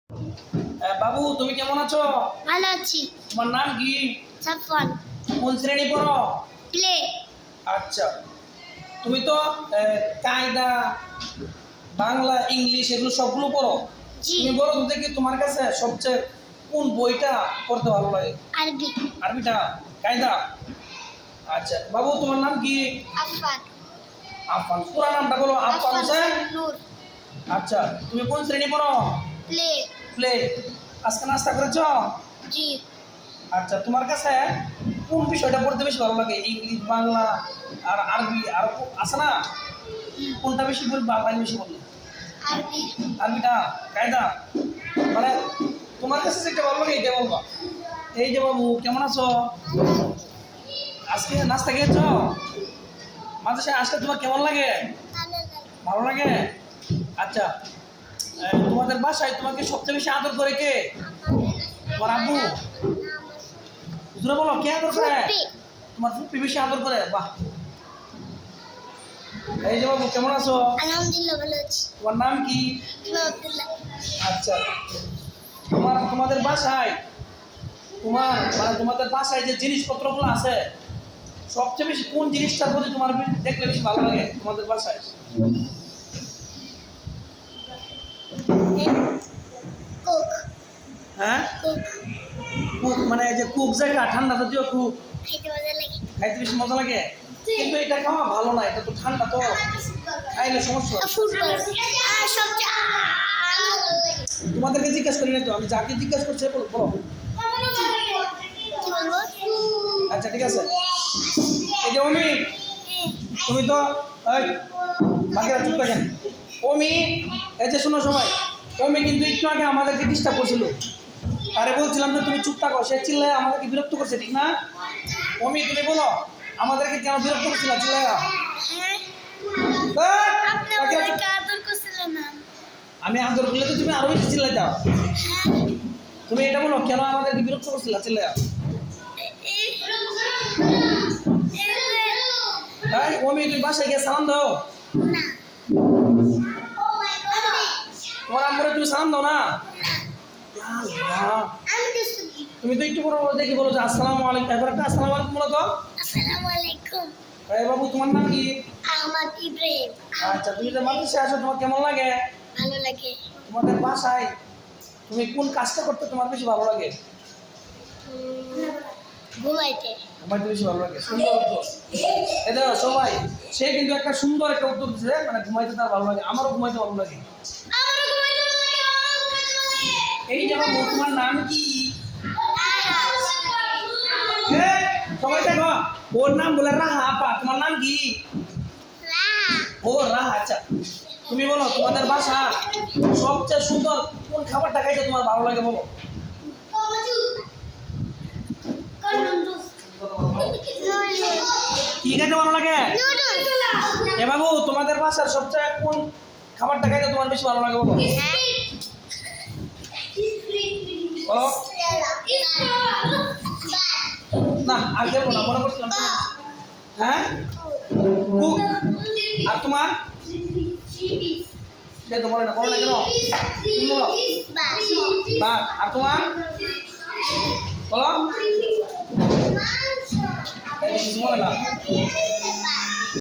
বাবু তুমি কেমন আছো? ভালো আছি। তোমার নাম কি? সাফওয়ান। কোন শ্রেণী পড়ো? প্লে। আচ্ছা, তুমি তো কায়দা, বাংলা, ইংলিশ এগুলো সবগুলো পড়ো। জি। তুমি বলো তো দেখি তোমার কাছে সবচেয়ে কোন বইটা পড়তে ভালো লাগে? আরবি। আরবিটা, কায়দা। আচ্ছা বাবু তোমার নাম কি? আফফান। আফফান। পুরা নামটা বলো। আফফান হোসেন। নূর। আচ্ছা, তুমি কোন শ্রেণী পড়ো? প্লে। প্লে। আজকে নাস্তা করেছো? জি। আচ্ছা, তোমার কাছে কোন বিষয়টা পড়তে বেশি ভালো লাগে? ইংলিশ, বাংলা আর আরবি আর আছে না? কোনটা বেশি বেশি বললে? আরবি। আরবিটা, কায়দা। মানে তোমার কাছে যেটা ভালো লাগে এটা বলবা। এই যে বাবু কেমন আছো? আজকে নাস্তা খেয়েছো? মাদ্রাসায় আসলে তোমার কেমন লাগে? ভালো লাগে। আচ্ছা, তোমাদের বাসায় তোমাকে সবচেয়ে বেশি আদর করে কে? তোমার আব্বু? জোরে বলো, কে আদর করে? তোমার ফুপি বেশি আদর করে। বাহ। এই যে বাবু কেমন আছো? আলহামদুলিল্লাহ ভালো আছি। তোমার নাম কি? আব্দুল্লাহ। আচ্ছা, তোমাদের বাসায় তোমাদের বাসায় যে জিনিসপত্রগুলো আছে সবচেয়ে বেশি কোন জিনিসটার প্রতি তোমার দেখলে বেশি ভালো লাগে তোমাদের বাসায়? কোক। হ্যাঁ, কোক। কুক মানে এই যে কুক যেটা ঠান্ডা জাতীয় কুক খাইতে মজা লাগে। খাইতে বেশি মজা লাগে, কিন্তু এটা খাওয়া ভালো না, এটা তো ঠান্ডা, তো খাইলে সমস্যা হয়। ফুটবল। আর সবচেয়ে তোমাদেরকে জিজ্ঞেস করি না তো, আমি যাকে জিজ্ঞেস করছি বলো। কি বলবো? আচ্ছা ঠিক আছে। এই যে অমি, তুমি তো বাকিরা চুপ থাকেন। অমি, এই যে শোনো সবাই, অমি কিন্তু একটু আগে আমাদেরকে ডিস্টার্ব করছিল। আরে বলছিলাম যে তুমি চুপ থাকো, সে চিল্লায় আমাদেরকে বিরক্ত করছে, ঠিক না? অমি তুমি বলো আমাদেরকে কেন বিরক্ত করছিল চিল্লায়? আপনি আমাকে আদর করছিলেন না। আমি আদর করলে তো তুমি আরো বেশি চিল্লাই দাও। তুমি এটা বলো কেন আমাদেরকে বিরক্ত করছিল চিল্লায়? হ্যাঁ অমি, তুমি বাসায় গিয়ে সালাম দাও। তোমার আম্মুরে তুমি সালাম দাও না? তুমি তো একটু বড় দেখি বলো যে আসসালামু আলাইকুম, এবার একটা আসসালামু আলাইকুম বলো তো। আসসালামু আলাইকুম। বাবু তোমার নাম কি? আহমদ ইব্রাহিম। আচ্ছা, তুমি যে মাদ্রাসায় আসো তোমার কেমন লাগে? ভালো লাগে। তোমাদের বাসায় তুমি কোন কাজটা করতে তোমার বেশি ভালো লাগে? ঘুমাইতে। ঘুমাইতে বেশি ভালো লাগে। সুন্দর উত্তর। এটা সবাই, সে কিন্তু একটা সুন্দর একটা উত্তর দিচ্ছে, মানে ঘুমাইতে তার ভালো লাগে। আমারও ঘুমাইতে ভালো লাগে। এই যে বাবু তোমার নাম কি? সবাই দেখো, ওর নাম বলে রাহা। আপা তোমার নাম কি? ও রাহা। আচ্ছা, তুমি বলো তোমাদের বাসা সবচেয়ে সুন্দর কোন খাবারটা খাইতে তোমার ভালো লাগে বলো? কি খাইতে ভালো লাগে? এ বাবু তোমাদের বাসার সবচেয়ে কোন খাবারটা খাইতে তোমার বেশি ভালো লাগে বলো? বলো না, আর দেবো না, মনে করছিলাম। হ্যাঁ, কুক। আর তোমার? সে তো বলে না, বলো না কেন? তুমি বলো। বাহ। আর তোমার? বলো। কিছু বলে না।